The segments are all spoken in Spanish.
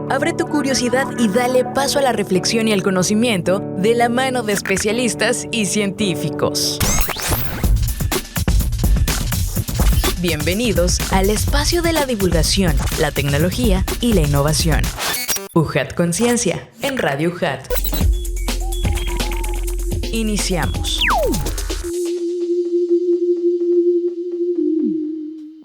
Abre tu curiosidad y dale paso a la reflexión y al conocimiento de la mano de especialistas y científicos. Bienvenidos al espacio de la divulgación, la tecnología y la innovación. UJAT Conciencia, en Radio UJAT. Iniciamos.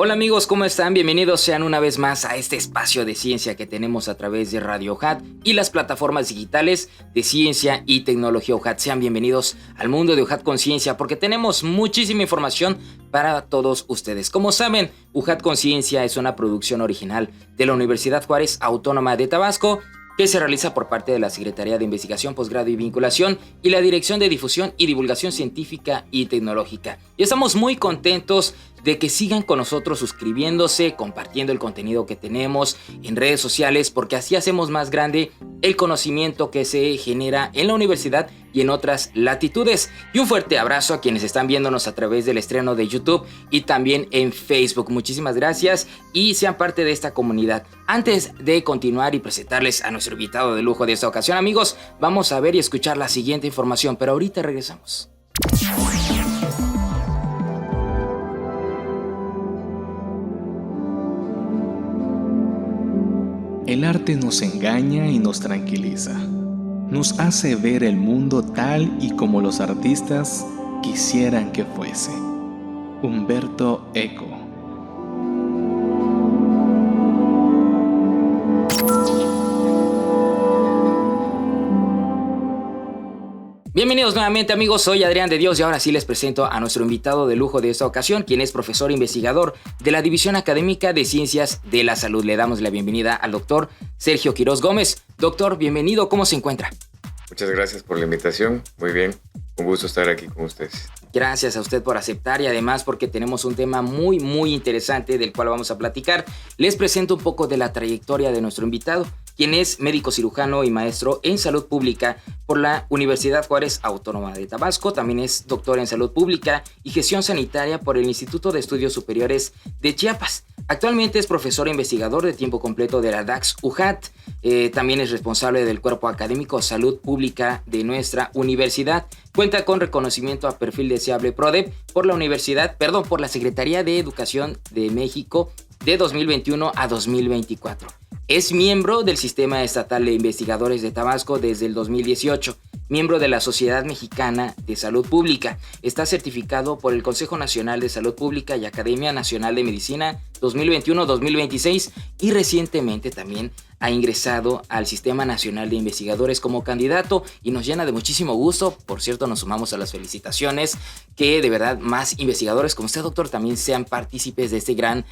Hola amigos, ¿cómo están? Bienvenidos sean una vez más a este espacio de ciencia que tenemos a través de Radio UJAT y las plataformas digitales de ciencia y tecnología UJAT. Sean bienvenidos al mundo de UJAT Conciencia porque tenemos muchísima información para todos ustedes. Como saben, UJAT Conciencia es una producción original de la Universidad Juárez Autónoma de Tabasco que se realiza por parte de la Secretaría de Investigación, Posgrado y Vinculación y la Dirección de Difusión y Divulgación Científica y Tecnológica. Y estamos muy contentos de que sigan con nosotros suscribiéndose, compartiendo el contenido que tenemos en redes sociales, porque así hacemos más grande el conocimiento que se genera en la universidad y en otras latitudes. Y un fuerte abrazo a quienes están viéndonos a través del estreno de YouTube y también en Facebook. Muchísimas gracias y sean parte de esta comunidad. Antes de continuar y presentarles a nuestro invitado de lujo de esta ocasión, amigos, vamos a ver y escuchar la siguiente información, pero ahorita regresamos. El arte nos engaña y nos tranquiliza. Nos hace ver el mundo tal y como los artistas quisieran que fuese. Humberto Eco. Bienvenidos nuevamente amigos, soy Adrián de Dios y ahora sí les presento a nuestro invitado de lujo de esta ocasión, quien es profesor investigador de la División Académica de Ciencias de la Salud. Le damos la bienvenida al doctor Sergio Quirós Gómez. Doctor, bienvenido, ¿cómo se encuentra? Muchas gracias por la invitación, muy bien, un gusto estar aquí con ustedes. Gracias a usted por aceptar y además porque tenemos un tema muy interesante del cual vamos a platicar. Les presento un poco de la trayectoria de nuestro invitado, quien es médico cirujano y maestro en salud pública por la Universidad Juárez Autónoma de Tabasco. También es doctor en salud pública y gestión sanitaria por el Instituto de Estudios Superiores de Chiapas. Actualmente es profesor e investigador de tiempo completo de la DAX UJAT. También es responsable del cuerpo académico Salud Pública de nuestra universidad. Cuenta con reconocimiento a perfil deseable PRODEP por la Secretaría de Educación de México de 2021 a 2024. Es miembro del Sistema Estatal de Investigadores de Tabasco desde el 2018, miembro de la Sociedad Mexicana de Salud Pública. Está certificado por el Consejo Nacional de Salud Pública y Academia Nacional de Medicina 2021-2026 y recientemente también ha ingresado al Sistema Nacional de Investigadores como candidato y nos llena de muchísimo gusto. Por cierto, nos sumamos a las felicitaciones, que de verdad más investigadores como usted, doctor, también sean partícipes de este gran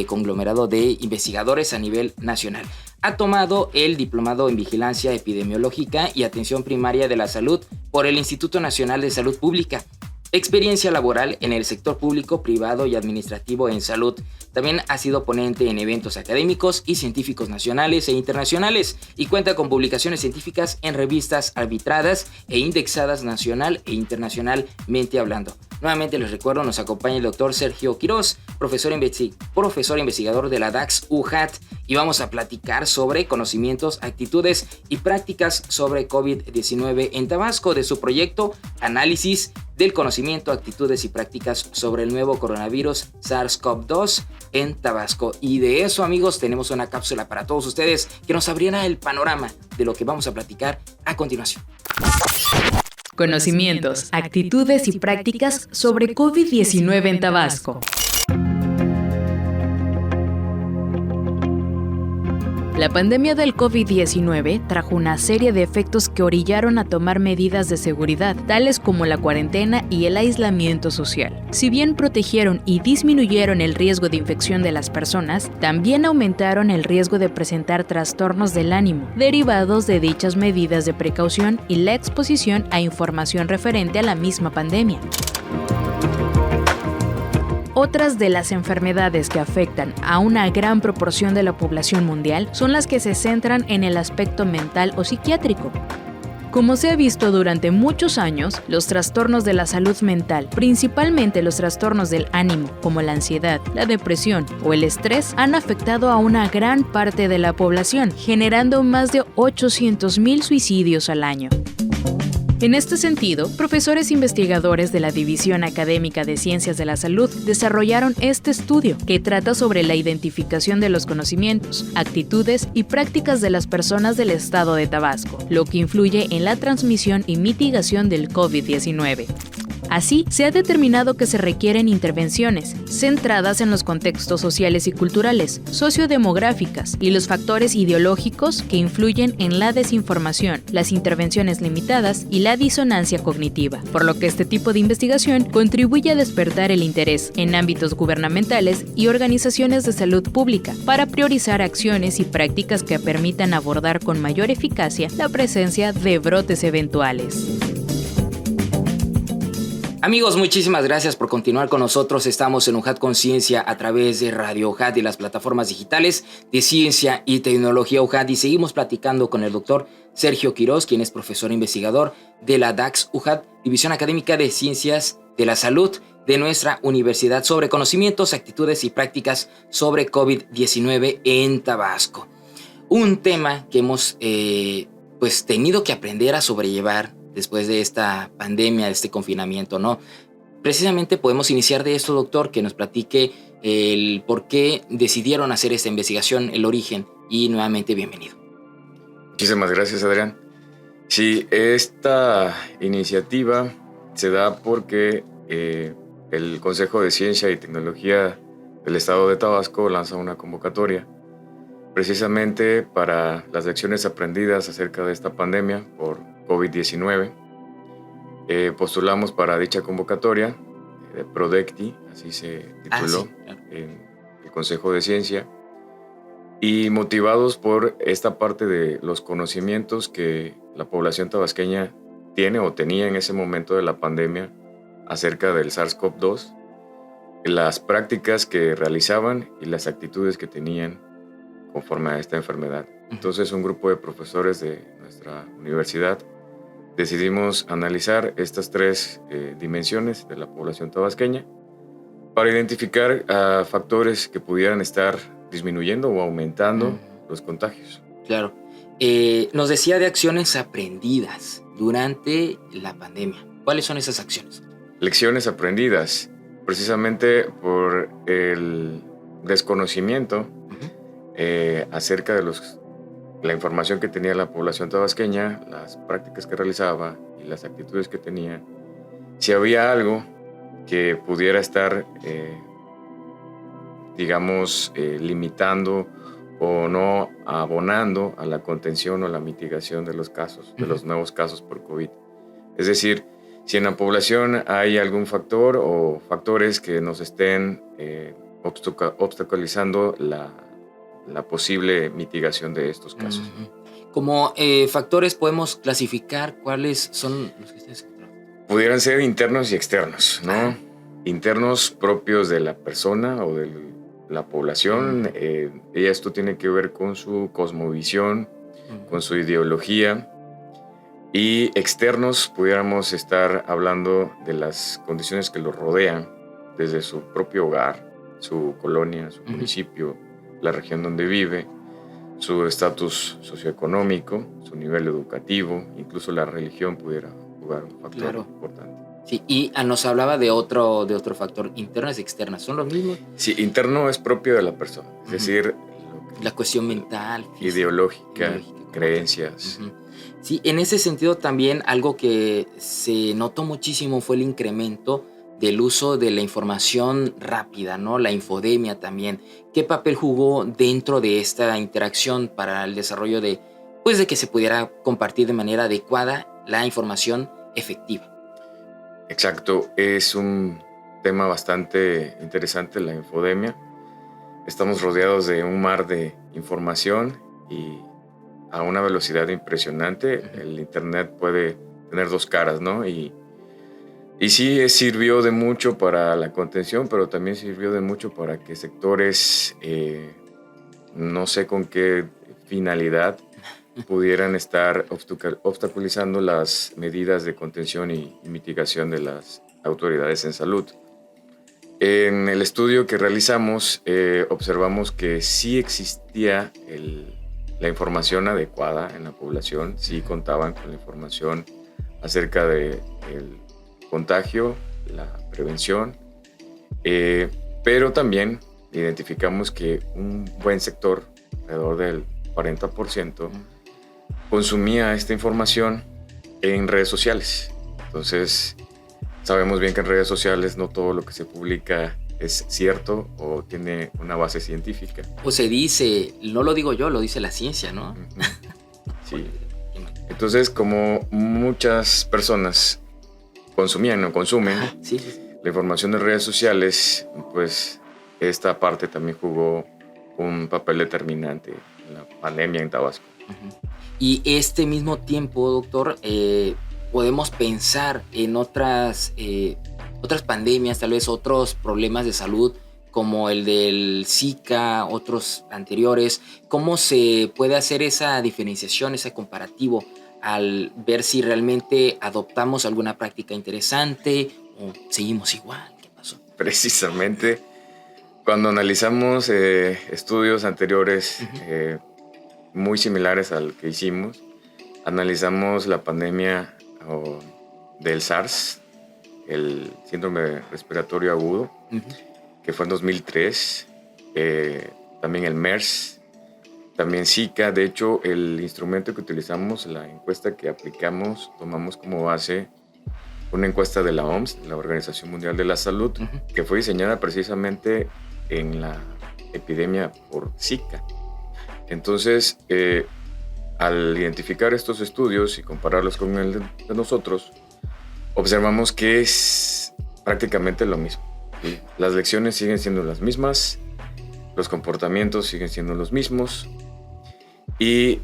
conglomerado de investigadores a nivel nacional. Ha tomado el diplomado en Vigilancia Epidemiológica y Atención Primaria de la Salud por el Instituto Nacional de Salud Pública. Experiencia laboral en el sector público, privado y administrativo en salud. También ha sido ponente en eventos académicos y científicos nacionales e internacionales y cuenta con publicaciones científicas en revistas arbitradas e indexadas nacional e internacionalmente hablando. Nuevamente les recuerdo, nos acompaña el doctor Sergio Quirós, profesor investigador de la DAX UJAT, y vamos a platicar sobre conocimientos, actitudes y prácticas sobre COVID-19 en Tabasco, de su proyecto Análisis del conocimiento, actitudes y prácticas sobre el nuevo coronavirus SARS-CoV-2 en Tabasco. Y de eso, amigos, tenemos una cápsula para todos ustedes que nos abrirá el panorama de lo que vamos a platicar a continuación. Conocimientos, actitudes y prácticas sobre COVID-19 en Tabasco. La pandemia del COVID-19 trajo una serie de efectos que orillaron a tomar medidas de seguridad, tales como la cuarentena y el aislamiento social. Si bien protegieron y disminuyeron el riesgo de infección de las personas, también aumentaron el riesgo de presentar trastornos del ánimo, derivados de dichas medidas de precaución y la exposición a información referente a la misma pandemia. Otras de las enfermedades que afectan a una gran proporción de la población mundial son las que se centran en el aspecto mental o psiquiátrico. Como se ha visto durante muchos años, los trastornos de la salud mental, principalmente los trastornos del ánimo, como la ansiedad, la depresión o el estrés, han afectado a una gran parte de la población, generando más de 800,000 suicidios al año. En este sentido, profesores investigadores de la División Académica de Ciencias de la Salud desarrollaron este estudio que trata sobre la identificación de los conocimientos, actitudes y prácticas de las personas del estado de Tabasco, lo que influye en la transmisión y mitigación del COVID-19. Así, se ha determinado que se requieren intervenciones centradas en los contextos sociales y culturales, sociodemográficas y los factores ideológicos que influyen en la desinformación, las intervenciones limitadas y la disonancia cognitiva, por lo que este tipo de investigación contribuye a despertar el interés en ámbitos gubernamentales y organizaciones de salud pública para priorizar acciones y prácticas que permitan abordar con mayor eficacia la presencia de brotes eventuales. Amigos, muchísimas gracias por continuar con nosotros. Estamos en UJAT Conciencia a través de Radio UJAT y las plataformas digitales de Ciencia y Tecnología UJAT, y seguimos platicando con el doctor Sergio Quirós, quien es profesor investigador de la DACS UJAT, División Académica de Ciencias de la Salud de nuestra universidad, sobre conocimientos, actitudes y prácticas sobre COVID-19 en Tabasco. Un tema que hemos tenido que aprender a sobrellevar después de esta pandemia, de este confinamiento, ¿no? Precisamente podemos iniciar de esto, doctor, que nos platique el por qué decidieron hacer esta investigación, el origen, y nuevamente bienvenido. Muchísimas gracias, Adrián. Sí, esta iniciativa se da porque el Consejo de Ciencia y Tecnología del Estado de Tabasco lanza una convocatoria precisamente para las lecciones aprendidas acerca de esta pandemia por COVID-19. Postulamos para dicha convocatoria, PRODECTI, así se tituló, en el Consejo de Ciencia, y motivados por esta parte de los conocimientos que la población tabasqueña tiene o tenía en ese momento de la pandemia acerca del SARS-CoV-2, las prácticas que realizaban y las actitudes que tenían conforme a esta enfermedad. Entonces, un grupo de profesores de nuestra universidad decidimos analizar estas tres dimensiones de la población tabasqueña para identificar factores que pudieran estar disminuyendo o aumentando los contagios. Claro. Nos decía de acciones aprendidas durante la pandemia. ¿Cuáles son esas acciones? Lecciones aprendidas, precisamente por el desconocimiento acerca de la información que tenía la población tabasqueña, las prácticas que realizaba y las actitudes que tenía. Si había algo que pudiera estar, limitando o no abonando a la contención o la mitigación de los casos, de los nuevos casos por COVID. Es decir, si en la población hay algún factor o factores que nos estén obstaculizando la posible mitigación de estos casos. Como factores podemos clasificar cuáles son los que ustedes encontraron. Pudieran ser internos y externos, ¿no? Internos propios de la persona o de la población. Esto tiene que ver con su cosmovisión, con su ideología. Y externos pudiéramos estar hablando de las condiciones que los rodean, desde su propio hogar, su colonia, su municipio, la región donde vive, su estatus socioeconómico, su nivel educativo, incluso la religión pudiera jugar un factor importante. Sí, y nos hablaba de otro factor, internas y externas, ¿son los mismos? Sí, interno es propio de la persona, es decir, la cuestión mental, física, ideológica, creencias. Sí, en ese sentido también algo que se notó muchísimo fue el incremento del uso de la información rápida, ¿no? La infodemia también. ¿Qué papel jugó dentro de esta interacción para el desarrollo de que se pudiera compartir de manera adecuada la información efectiva? Exacto, es un tema bastante interesante la infodemia. Estamos rodeados de un mar de información y a una velocidad impresionante. El internet puede tener dos caras, ¿no? Y sí, sirvió de mucho para la contención, pero también sirvió de mucho para que sectores, no sé con qué finalidad, pudieran estar obstaculizando las medidas de contención y mitigación de las autoridades en salud. En el estudio que realizamos, observamos que sí existía la información adecuada en la población, sí contaban con la información acerca del contagio, la prevención, pero también identificamos que un buen sector, alrededor del 40%, consumía esta información en redes sociales. Entonces, sabemos bien que en redes sociales no todo lo que se publica es cierto o tiene una base científica. O se dice, no lo digo yo, lo dice la ciencia, ¿no? Sí. Entonces, como muchas personas consumían o consumen sí. la información de redes sociales, pues esta parte también jugó un papel determinante en la pandemia en Tabasco. Y este mismo tiempo, doctor, podemos pensar en otras pandemias, tal vez otros problemas de salud, como el del Zika, otros anteriores. ¿Cómo se puede hacer esa diferenciación, ese comparativo, al ver si realmente adoptamos alguna práctica interesante o seguimos igual? ¿Qué pasó? Precisamente, cuando analizamos estudios anteriores muy similares al que hicimos, analizamos la pandemia del SARS, el síndrome respiratorio agudo, que fue en 2003, también el MERS, también Zika. De hecho, el instrumento que utilizamos, la encuesta que aplicamos, tomamos como base una encuesta de la OMS, la Organización Mundial de la Salud, que fue diseñada precisamente en la epidemia por Zika. Entonces, al identificar estos estudios y compararlos con el de nosotros, observamos que es prácticamente lo mismo. ¿Sí? Las lecciones siguen siendo las mismas, los comportamientos siguen siendo los mismos y,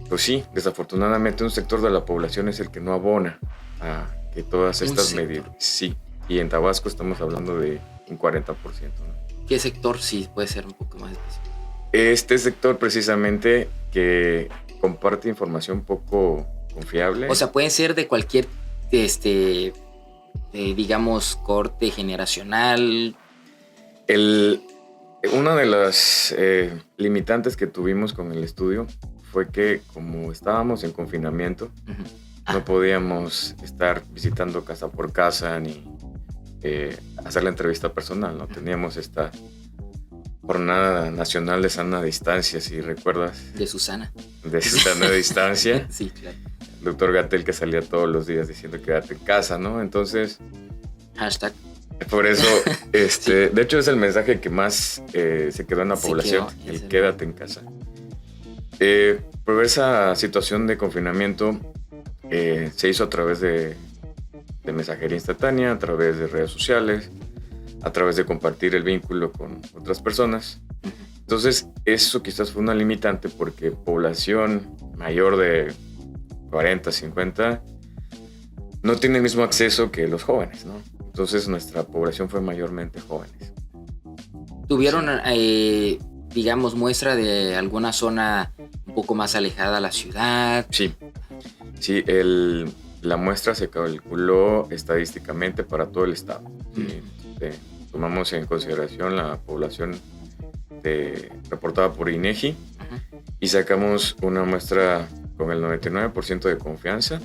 pues sí, desafortunadamente un sector de la población es el que no abona a que todas estas medidas. Sí, y en Tabasco estamos hablando de un 40%. ¿No? ¿Qué sector sí puede ser un poco más específico? Este sector precisamente que comparte información poco confiable. O sea, pueden ser de cualquier, digamos, corte generacional. Una de las limitantes que tuvimos con el estudio fue que como estábamos en confinamiento, no podíamos estar visitando casa por casa ni hacer la entrevista personal, ¿no? Teníamos esta Jornada Nacional de Sana Distancia, si recuerdas. De Susana. De Susana de Distancia. Sí, claro. Doctor Gatell, que salía todos los días diciendo quédate en casa, ¿no? Entonces... Hashtag. Por eso, sí. De hecho es el mensaje que más se quedó en la población, el quédate en casa. Por esa situación de confinamiento se hizo a través de mensajería instantánea, a través de redes sociales, a través de compartir el vínculo con otras personas. Entonces, eso quizás fue una limitante porque población mayor de 40, 50 no tiene el mismo acceso que los jóvenes, ¿no? Entonces, nuestra población fue mayormente jóvenes. ¿Tuvieron, digamos, muestra de alguna zona un poco más alejada a la ciudad? Sí, la muestra se calculó estadísticamente para todo el estado. Tomamos en consideración la población reportada por INEGI y sacamos una muestra con el 99% de confianza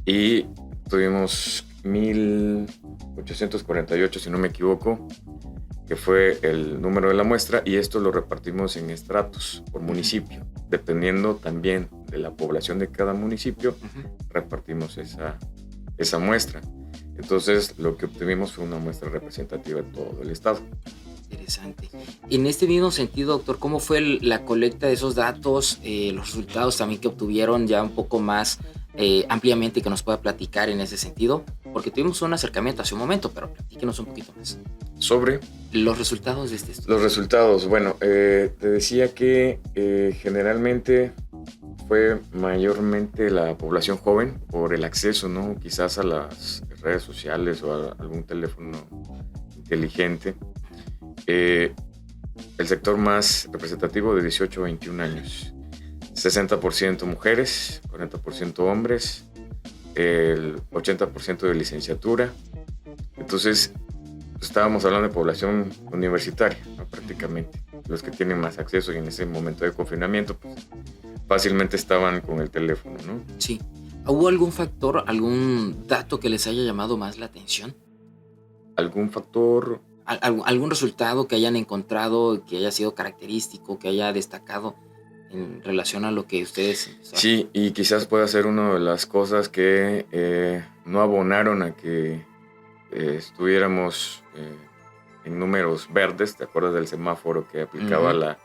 y tuvimos 1,848, si no me equivoco, que fue el número de la muestra, y esto lo repartimos en estratos por municipio. Dependiendo también de la población de cada municipio, repartimos esa muestra. Entonces, lo que obtuvimos fue una muestra representativa de todo el estado. Interesante. En este mismo sentido, doctor, ¿cómo fue la colecta de esos datos, los resultados también que obtuvieron ya un poco más ampliamente, que nos pueda platicar en ese sentido? Porque tuvimos un acercamiento hace un momento, pero platíquenos un poquito más. ¿Sobre? Los resultados de este estudio. Los resultados, bueno, te decía que generalmente fue mayormente la población joven por el acceso, ¿no? Quizás a las redes sociales o a algún teléfono inteligente. El sector más representativo de 18 a 21 años. 60% mujeres, 40% hombres, el 80% de licenciatura. Entonces, estábamos hablando de población universitaria, ¿no? Prácticamente. Los que tienen más acceso, y en ese momento de confinamiento, pues, fácilmente estaban con el teléfono, ¿no? Sí. ¿Hubo algún factor, algún dato que les haya llamado más la atención? ¿Algún factor? ¿Algún resultado que hayan encontrado que haya sido característico, que haya destacado en relación a lo que ustedes empezaron? Sí, y quizás pueda ser una de las cosas que no abonaron a que estuviéramos en números verdes. ¿Te acuerdas del semáforo que aplicaba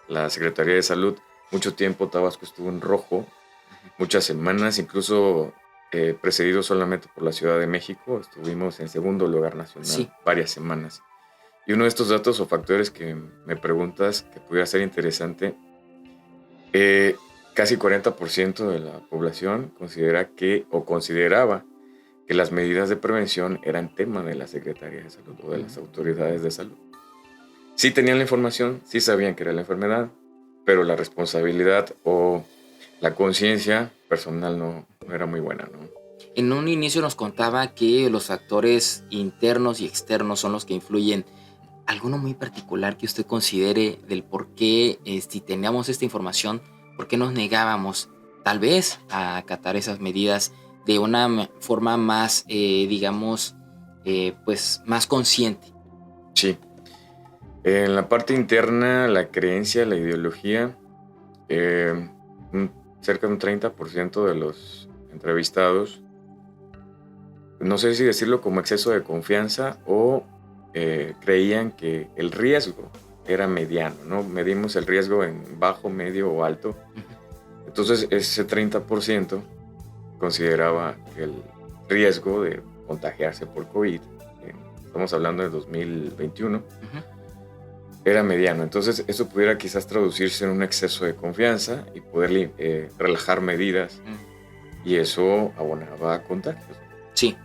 la Secretaría de Salud? Mucho tiempo Tabasco estuvo en rojo, muchas semanas, incluso precedido solamente por la Ciudad de México. Estuvimos en segundo lugar nacional varias semanas. Y uno de estos datos o factores que me preguntas que pudiera ser interesante, casi 40% de la población consideraba que las medidas de prevención eran tema de la Secretaría de Salud o de las autoridades de salud. Sí tenían la información, sí sabían que era la enfermedad, pero la responsabilidad o la conciencia personal no era muy buena, ¿no? En un inicio nos contaba que los factores internos y externos son los que influyen. ¿Alguno muy particular que usted considere del por qué, si teníamos esta información, por qué nos negábamos tal vez a acatar esas medidas de una forma más, pues más consciente? Sí. En la parte interna, la creencia, la ideología, cerca de un 30% de los entrevistados, no sé si decirlo como exceso de confianza o creían que el riesgo era mediano, ¿no? Medimos el riesgo en bajo, medio o alto. Entonces ese 30% consideraba que el riesgo de contagiarse por COVID, estamos hablando de 2021, era mediano. Entonces eso pudiera quizás traducirse en un exceso de confianza y poder relajar medidas, y eso abonaba a contagios. Sí.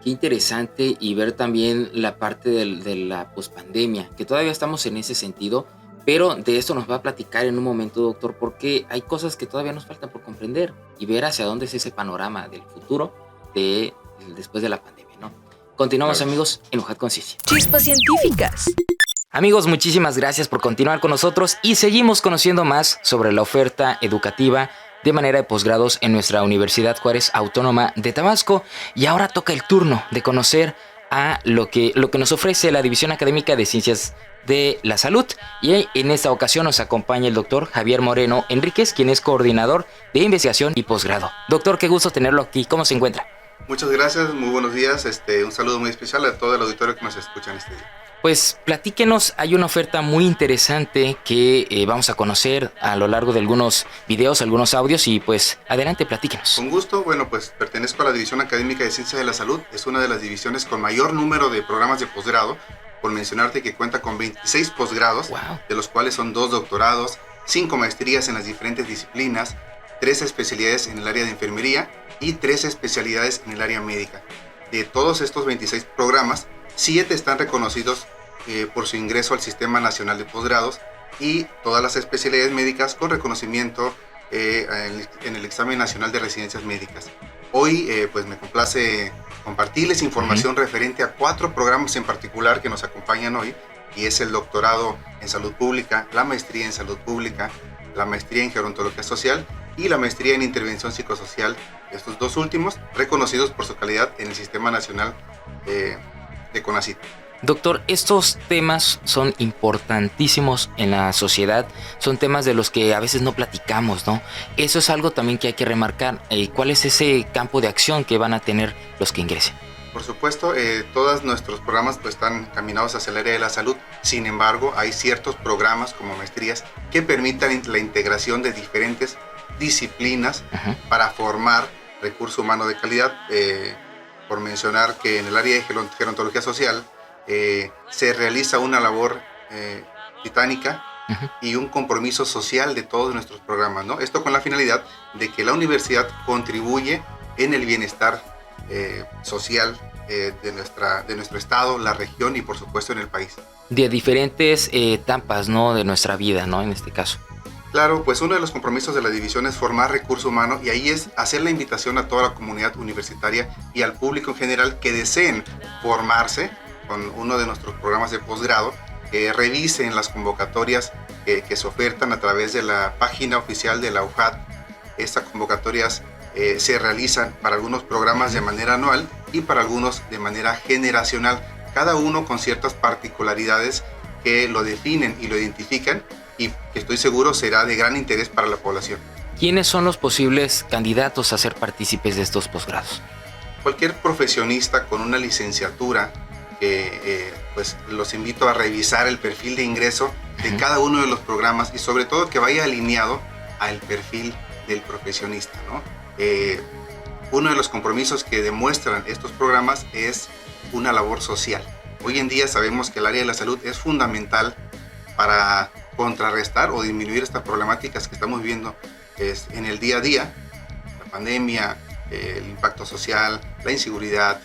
Qué interesante, y ver también la parte de la pospandemia, que todavía estamos en ese sentido, pero de esto nos va a platicar en un momento, doctor, porque hay cosas que todavía nos faltan por comprender y ver hacia dónde es ese panorama del futuro después de la pandemia, ¿no? Continuamos, amigos, en UJAT Conciencia. Chispas científicas. Amigos, muchísimas gracias por continuar con nosotros y seguimos conociendo más sobre la oferta educativa de manera de posgrados en nuestra Universidad Juárez Autónoma de Tabasco. Y ahora toca el turno de conocer a lo que nos ofrece la División Académica de Ciencias de la Salud. Y en esta ocasión nos acompaña el doctor Javier Moreno Enríquez, quien es coordinador de investigación y posgrado. Doctor, qué gusto tenerlo aquí. ¿Cómo se encuentra? Muchas gracias, muy buenos días. Un saludo muy especial a todo el auditorio que nos escucha en este día. Pues platíquenos, hay una oferta muy interesante que vamos a conocer a lo largo de algunos videos, algunos audios, y pues adelante, platíquenos. Con gusto. Bueno, pues pertenezco a la División Académica de Ciencias de la Salud. Es una de las divisiones con mayor número de programas de posgrado, por mencionarte que cuenta con 26 posgrados, de los cuales son 2 doctorados, 5 maestrías en las diferentes disciplinas, 3 especialidades en el área de enfermería y 3 especialidades en el área médica. De todos estos 26 programas, 7 están reconocidos por su ingreso al Sistema Nacional de Posgrados, y todas las especialidades médicas con reconocimiento en el Examen Nacional de Residencias Médicas. Hoy pues me complace compartirles información referente a 4 programas en particular que nos acompañan hoy, y es el doctorado en Salud Pública, la maestría en Salud Pública, la maestría en Gerontología Social y la maestría en Intervención Psicosocial. Estos 2 últimos reconocidos por su calidad en el Sistema Nacional de CONACYT. Doctor, estos temas son importantísimos en la sociedad, son temas de los que a veces no platicamos, ¿no? Eso es algo también que hay que remarcar. ¿Cuál es ese campo de acción que van a tener los que ingresen? Por supuesto, todos nuestros programas pues, están encaminados hacia el área de la salud. Sin embargo, hay ciertos programas como maestrías que permitan la integración de diferentes disciplinas para formar recurso humano de calidad. Por mencionar que en el área de gerontología social se realiza una labor titánica y un compromiso social de todos nuestros programas, ¿no? Esto con la finalidad de que la universidad contribuye en el bienestar social de nuestro estado, la región y por supuesto en el país. De diferentes etapas, ¿no? De nuestra vida, ¿no? En este caso. Claro, pues uno de los compromisos de la división es formar recurso humano, y ahí es hacer la invitación a toda la comunidad universitaria y al público en general que deseen formarse con uno de nuestros programas de posgrado, que revisen las convocatorias que se ofertan a través de la página oficial de la UJAT. Estas convocatorias se realizan para algunos programas de manera anual y para algunos de manera generacional, cada uno con ciertas particularidades que lo definen y lo identifican, y que estoy seguro será de gran interés para la población. ¿Quiénes son los posibles candidatos a ser partícipes de estos posgrados? Cualquier profesionista con una licenciatura, pues los invito a revisar el perfil de ingreso de cada uno de los programas, y sobre todo que vaya alineado al perfil del profesionista, ¿no? Uno de los compromisos que demuestran estos programas es una labor social. Hoy en día sabemos que el área de la salud es fundamental para contrarrestar o disminuir estas problemáticas que estamos viviendo en el día a día: la pandemia, el impacto social, la inseguridad,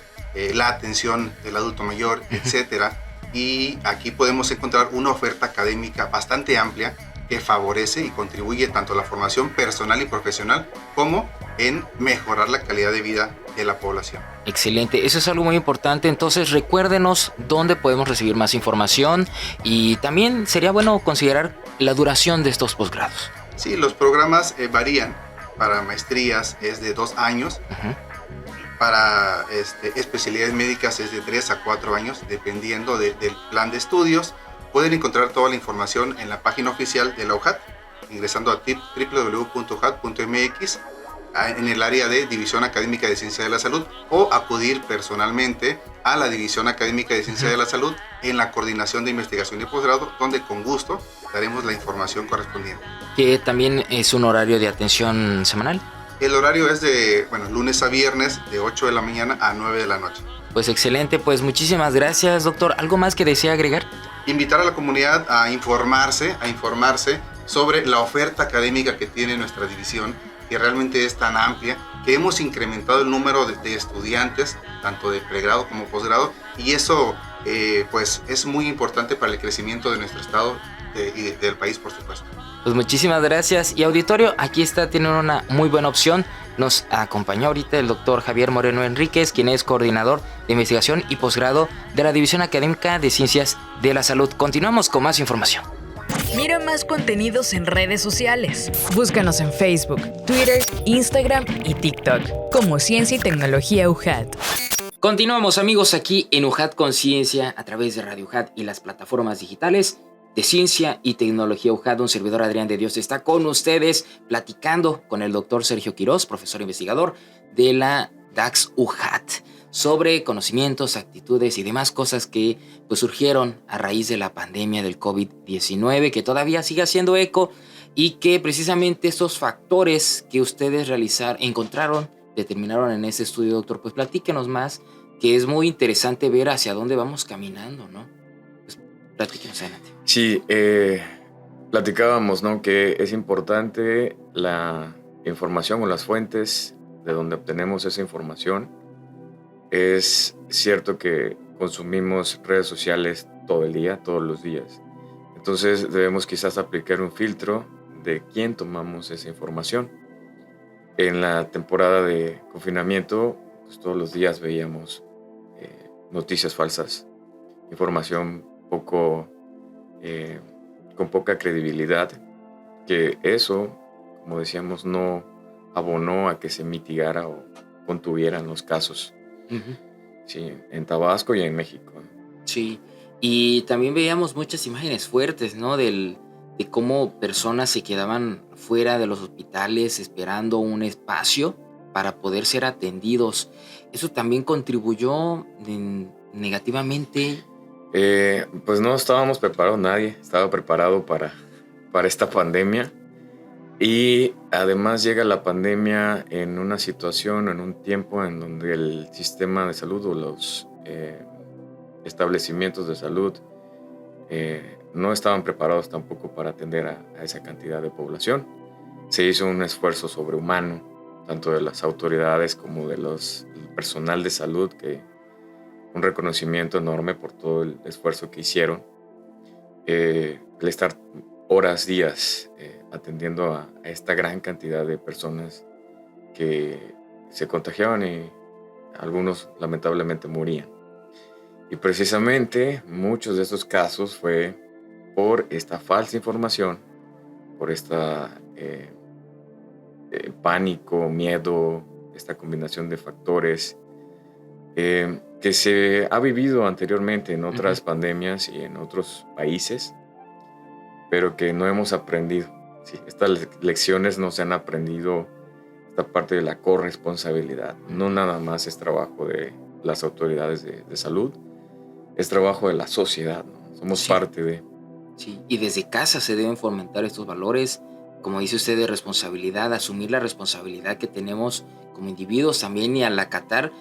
la atención del adulto mayor, etcétera. Y aquí podemos encontrar una oferta académica bastante amplia que favorece y contribuye tanto a la formación personal y profesional como en mejorar la calidad de vida de la población. Excelente, eso es algo muy importante. Entonces recuérdenos dónde podemos recibir más información, y también sería bueno considerar la duración de estos posgrados. Sí, los programas varían. Para maestrías es de 2 años, para especialidades médicas es de 3 a 4 años, dependiendo del plan de estudios. Pueden encontrar toda la información en la página oficial de la UJAT, ingresando a www.ujat.mx en el área de División Académica de Ciencia de la Salud, o acudir personalmente a la División Académica de Ciencia de la Salud en la Coordinación de Investigación y Posgrado, donde con gusto daremos la información correspondiente. ¿Que también es un horario de atención semanal? El horario es de lunes a viernes, de 8 de la mañana a 9 de la noche. Pues excelente, pues muchísimas gracias, doctor. ¿Algo más que desea agregar? Invitar a la comunidad a informarse sobre la oferta académica que tiene nuestra división, que realmente es tan amplia, que hemos incrementado el número de estudiantes, tanto de pregrado como posgrado, y eso pues es muy importante para el crecimiento de nuestro estado y del país, por supuesto. Pues muchísimas gracias. Y auditorio, aquí tienen una muy buena opción. Nos acompañó ahorita el doctor Javier Moreno Enríquez, quien es coordinador de investigación y posgrado de la División Académica de Ciencias de la Salud. Continuamos con más información. Mira más contenidos en redes sociales. Búscanos en Facebook, Twitter, Instagram y TikTok como Ciencia y Tecnología UJAT. Continuamos, amigos, aquí en UJAT Conciencia a través de Radio UJAT y las plataformas digitales de Ciencia y Tecnología UJAT. Un servidor, Adrián de Dios, está con ustedes platicando con el doctor Sergio Quirós, profesor investigador de la DAX UJAT, sobre conocimientos, actitudes y demás cosas que pues surgieron a raíz de la pandemia del COVID-19, que todavía sigue haciendo eco, y que precisamente estos factores que ustedes determinaron en ese estudio, doctor. Pues platíquenos más, que es muy interesante ver hacia dónde vamos caminando, ¿no? Pues platíquenos adelante. Sí, platicábamos, ¿no?, que es importante la información o las fuentes de donde obtenemos esa información. Es cierto que consumimos redes sociales todo el día, todos los días. Entonces debemos quizás aplicar un filtro de quién tomamos esa información. En la temporada de confinamiento, pues todos los días veíamos noticias falsas, información con poca credibilidad, que eso, como decíamos, no abonó a que se mitigara o contuvieran los casos. Uh-huh. Sí, en Tabasco y en México. Sí, y también veíamos muchas imágenes fuertes, ¿no? De cómo personas se quedaban fuera de los hospitales esperando un espacio para poder ser atendidos. ¿Eso también contribuyó negativamente? Pues no estábamos preparados, nadie estaba preparado para esta pandemia. Y además llega la pandemia en una situación, en un tiempo en donde el sistema de salud o los establecimientos de salud no estaban preparados tampoco para atender a esa cantidad de población. Se hizo un esfuerzo sobrehumano, tanto de las autoridades como del personal de salud, que un reconocimiento enorme por todo el esfuerzo que hicieron. El estar horas, días atendiendo a esta gran cantidad de personas que se contagiaban y algunos lamentablemente morían. Y precisamente muchos de estos casos fue por esta falsa información, por esta pánico, miedo, esta combinación de factores que se ha vivido anteriormente en otras pandemias y en otros países, pero que no hemos aprendido. Sí, estas lecciones no se han aprendido, esta parte de la corresponsabilidad. No nada más es trabajo de las autoridades de salud, es trabajo de la sociedad, ¿no? Somos parte de... Sí, y desde casa se deben fomentar estos valores, como dice usted, de responsabilidad, asumir la responsabilidad que tenemos como individuos también y al acatar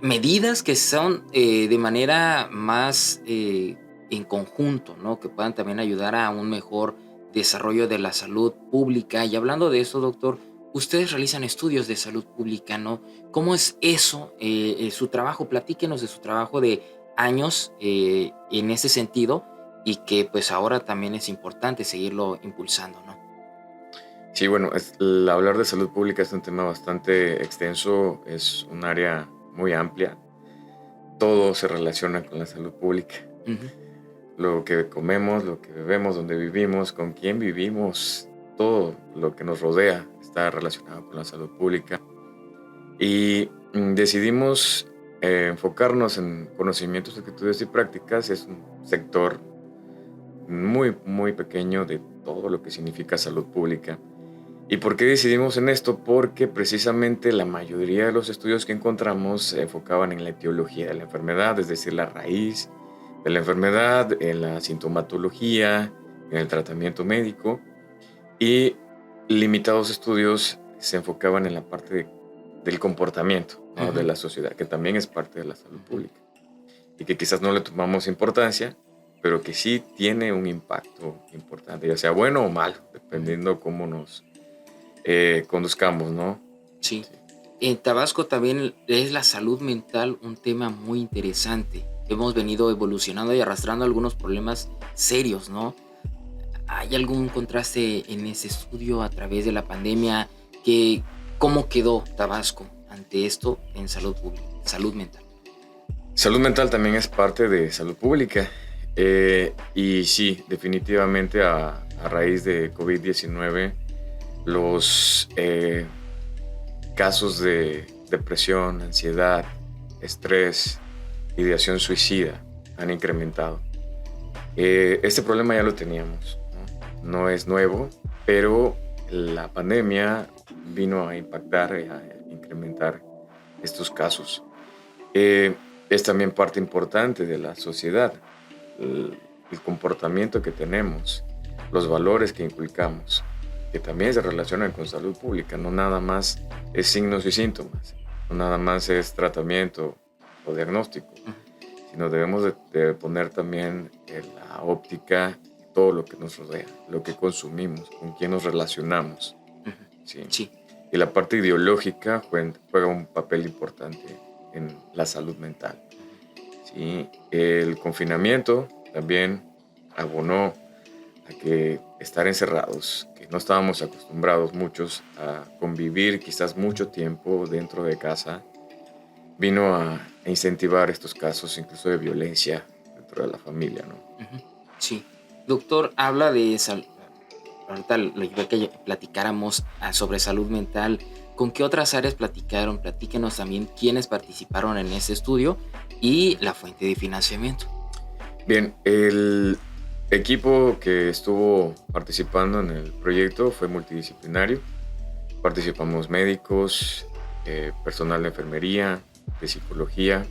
medidas que son de manera más en conjunto, ¿no? Que puedan también ayudar a un mejor desarrollo de la salud pública. Y hablando de eso, doctor, ustedes realizan estudios de salud pública, ¿no? ¿Cómo es eso, su trabajo? Platíquenos de su trabajo de años en ese sentido y que pues ahora también es importante seguirlo impulsando, ¿no? Sí, bueno, hablar de salud pública es un tema bastante extenso, es un área muy amplia. Todo se relaciona con la salud pública. Lo que comemos, lo que bebemos, dónde vivimos, con quién vivimos, todo lo que nos rodea está relacionado con la salud pública. Y decidimos enfocarnos en conocimientos, actitudes y prácticas. Es un sector muy, muy pequeño de todo lo que significa salud pública. ¿Y por qué decidimos en esto? Porque precisamente la mayoría de los estudios que encontramos se enfocaban en la etiología de la enfermedad, es decir, la raíz de la enfermedad, en la sintomatología, en el tratamiento médico, y limitados estudios se enfocaban en la parte del comportamiento, ¿no? De la sociedad, que también es parte de la salud pública, y que quizás no le tomamos importancia, pero que sí tiene un impacto importante, ya sea bueno o malo, dependiendo cómo nos conduzcamos, ¿no? Sí. En Tabasco también es la salud mental un tema muy interesante. Hemos venido evolucionando y arrastrando algunos problemas serios, ¿no? ¿Hay algún contraste en ese estudio a través de la pandemia? ¿Cómo quedó Tabasco ante esto en salud pública, salud mental? Salud mental también es parte de salud pública. Y sí, definitivamente a raíz de COVID-19, los casos de depresión, ansiedad, estrés, ideación suicida han incrementado. Este problema ya lo teníamos, no es nuevo, pero la pandemia vino a impactar, a incrementar estos casos. Es también parte importante de la sociedad, el comportamiento que tenemos, los valores que inculcamos, que también se relacionan con salud pública. No nada más es signos y síntomas, no nada más es tratamiento o diagnóstico, sino debemos de poner también en la óptica todo lo que nos rodea, lo que consumimos, con quién nos relacionamos. ¿Sí? Sí. Y la parte ideológica juega un papel importante en la salud mental. ¿Sí? El confinamiento también abonó a que estar encerrados, que no estábamos acostumbrados muchos a convivir quizás mucho tiempo dentro de casa, vino a incentivar estos casos incluso de violencia dentro de la familia, ¿no? Sí. Doctor, habla de ahorita lo iba que platicáramos sobre salud mental. ¿Con qué otras áreas platicaron? Platíquenos también quiénes participaron en ese estudio y la fuente de financiamiento. Bien, el equipo que estuvo participando en el proyecto fue multidisciplinario. Participamos médicos, personal de enfermería, de psicología,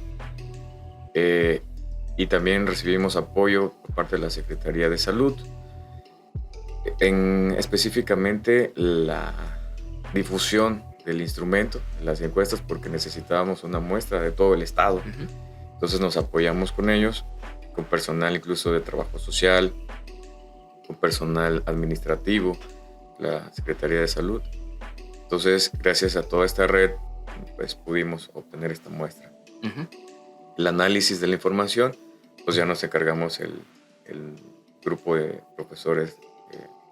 y también recibimos apoyo por parte de la Secretaría de Salud en específicamente la difusión del instrumento, las encuestas, porque necesitábamos una muestra de todo el estado. Entonces nos apoyamos con ellos, con personal incluso de trabajo social, con personal administrativo, la Secretaría de Salud. Entonces, gracias a toda esta red, pues pudimos obtener esta muestra. El análisis de la información, pues ya nos encargamos el grupo de profesores,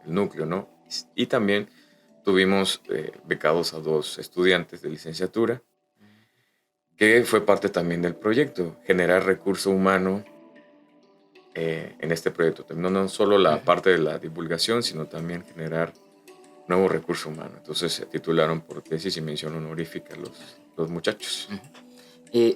el núcleo, ¿no? Y también tuvimos becados a 2 estudiantes de licenciatura, que fue parte también del proyecto, generar recurso humano en este proyecto. No solo la parte de la divulgación, sino también generar nuevo recurso humano. Entonces se titularon por tesis y mención honorífica los muchachos.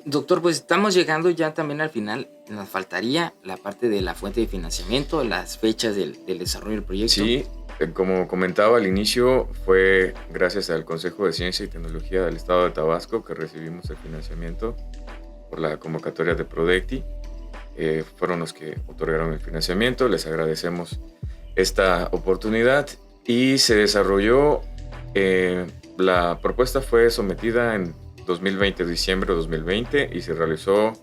Doctor, pues estamos llegando ya también al final. Nos faltaría la parte de la fuente de financiamiento, las fechas del desarrollo del proyecto. Sí, como comentaba al inicio, fue gracias al Consejo de Ciencia y Tecnología del Estado de Tabasco que recibimos el financiamiento por la convocatoria de Prodecti. Fueron los que otorgaron el financiamiento. Les agradecemos esta oportunidad y se desarrolló. La propuesta fue sometida en 2020, diciembre de 2020, y se realizó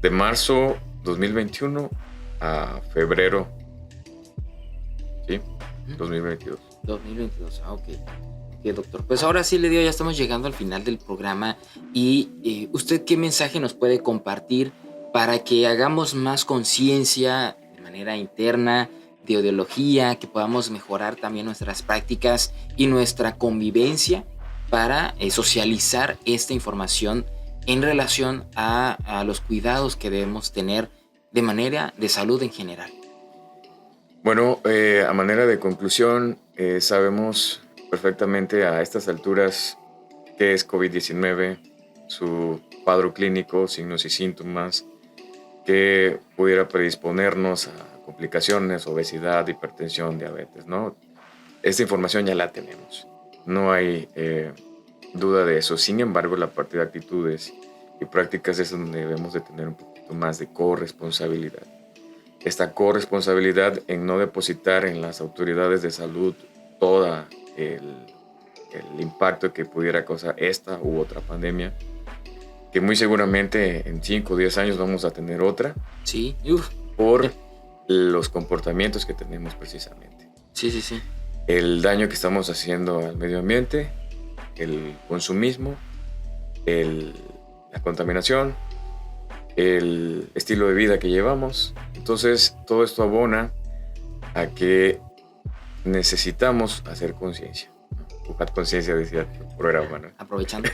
de marzo 2021 a febrero, ¿sí? 2022. 2022, ok. Ok, doctor. Pues ahora sí, le digo, ya estamos llegando al final del programa. Y ¿usted qué mensaje nos puede compartir para que hagamos más conciencia de manera interna, de ideología, que podamos mejorar también nuestras prácticas y nuestra convivencia para socializar esta información en relación a los cuidados que debemos tener de manera de salud en general? Bueno, a manera de conclusión, sabemos perfectamente a estas alturas qué es COVID-19, su cuadro clínico, signos y síntomas, que pudiera predisponernos a complicaciones, obesidad, hipertensión, diabetes, ¿no? Esta información ya la tenemos. No hay duda de eso. Sin embargo, la parte de actitudes y prácticas es donde debemos de tener un poquito más de corresponsabilidad. Esta corresponsabilidad en no depositar en las autoridades de salud todo el impacto que pudiera causar esta u otra pandemia, que muy seguramente en 5 o 10 años vamos a tener otra. Sí. Por los comportamientos que tenemos precisamente. Sí. El daño que estamos haciendo al medio ambiente, el consumismo, la contaminación, el estilo de vida que llevamos. Entonces, todo esto abona a que necesitamos hacer conciencia. Buscar conciencia, decía el programa, ¿no? Aprovechando.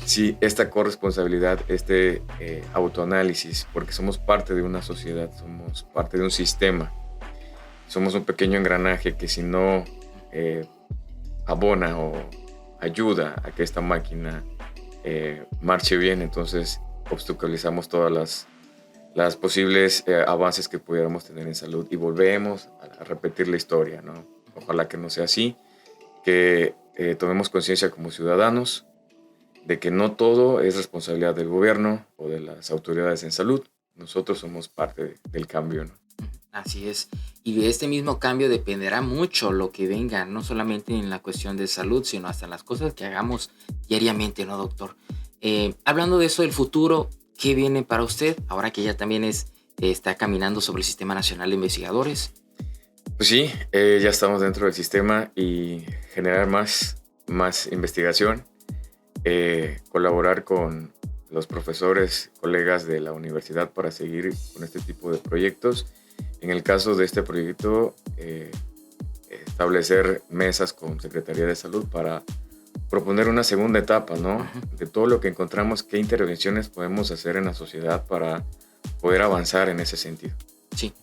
Sí, esta corresponsabilidad, autoanálisis, porque somos parte de una sociedad, somos parte de un sistema. Somos un pequeño engranaje que si no abona o ayuda a que esta máquina marche bien, entonces obstaculizamos todas las posibles avances que pudiéramos tener en salud y volvemos a repetir la historia, ¿no? Ojalá que no sea así, que tomemos conciencia como ciudadanos de que no todo es responsabilidad del gobierno o de las autoridades en salud. Nosotros somos parte del cambio, ¿no? Así es. Y de este mismo cambio dependerá mucho lo que venga, no solamente en la cuestión de salud, sino hasta en las cosas que hagamos diariamente, ¿no, doctor? Hablando de eso del futuro, ¿qué viene para usted ahora que ya también está caminando sobre el Sistema Nacional de Investigadores? Pues sí, ya estamos dentro del sistema y generar más investigación, colaborar con los profesores, colegas de la universidad para seguir con este tipo de proyectos. En el caso de este proyecto, establecer mesas con Secretaría de Salud para proponer una segunda etapa, ¿no? De todo lo que encontramos, qué intervenciones podemos hacer en la sociedad para poder avanzar en ese sentido. Sí.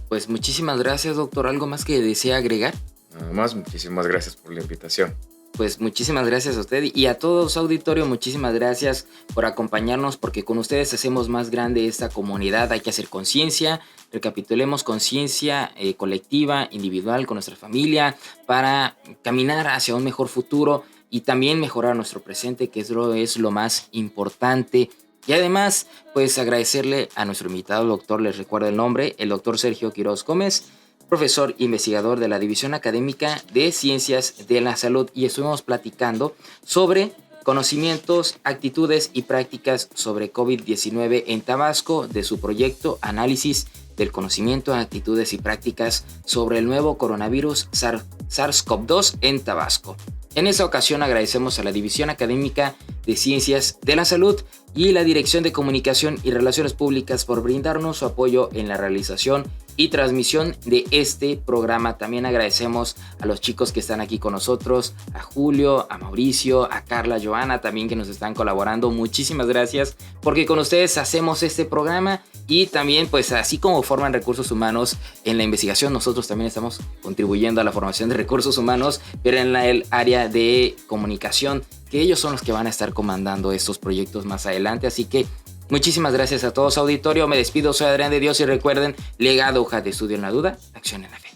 Pues muchísimas gracias, doctor. ¿Algo más que desea agregar? Nada más, muchísimas gracias por la invitación. Pues muchísimas gracias a usted y a todos, auditorio, muchísimas gracias por acompañarnos, porque con ustedes hacemos más grande esta comunidad. Hay que hacer conciencia, recapitulemos conciencia colectiva, individual, con nuestra familia, para caminar hacia un mejor futuro y también mejorar nuestro presente, que es lo más importante. Y además, pues agradecerle a nuestro invitado, doctor, les recuerdo el nombre, el doctor Sergio Quiroz Gómez, profesor investigador de la División Académica de Ciencias de la Salud, y estuvimos platicando sobre conocimientos, actitudes y prácticas sobre COVID-19 en Tabasco, de su proyecto Análisis del conocimiento, actitudes y prácticas sobre el nuevo coronavirus SARS-CoV-2 en Tabasco. En esta ocasión agradecemos a la División Académica de Ciencias de la Salud y la Dirección de Comunicación y Relaciones Públicas por brindarnos su apoyo en la realización y transmisión de este programa. También agradecemos a los chicos que están aquí con nosotros, a Julio, a Mauricio, a Carla, Joana también, que nos están colaborando. Muchísimas gracias, porque con ustedes hacemos este programa, y también pues así como forman recursos humanos en la investigación, nosotros también estamos contribuyendo a la formación de recursos humanos, pero en el área de comunicación, que ellos son los que van a estar comandando estos proyectos más adelante. Así que muchísimas gracias a todos, auditorio. Me despido, soy Adrián de Dios, y recuerden, legado UJAT, estudio en la duda, acción en la fe.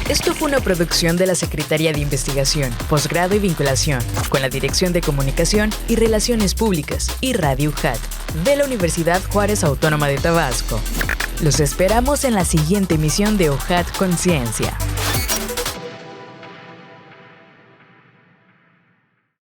Esto fue una producción de la Secretaría de Investigación, Posgrado y Vinculación, con la Dirección de Comunicación y Relaciones Públicas y Radio UJAT, de la Universidad Juárez Autónoma de Tabasco. Los esperamos en la siguiente emisión de UJAT Conciencia.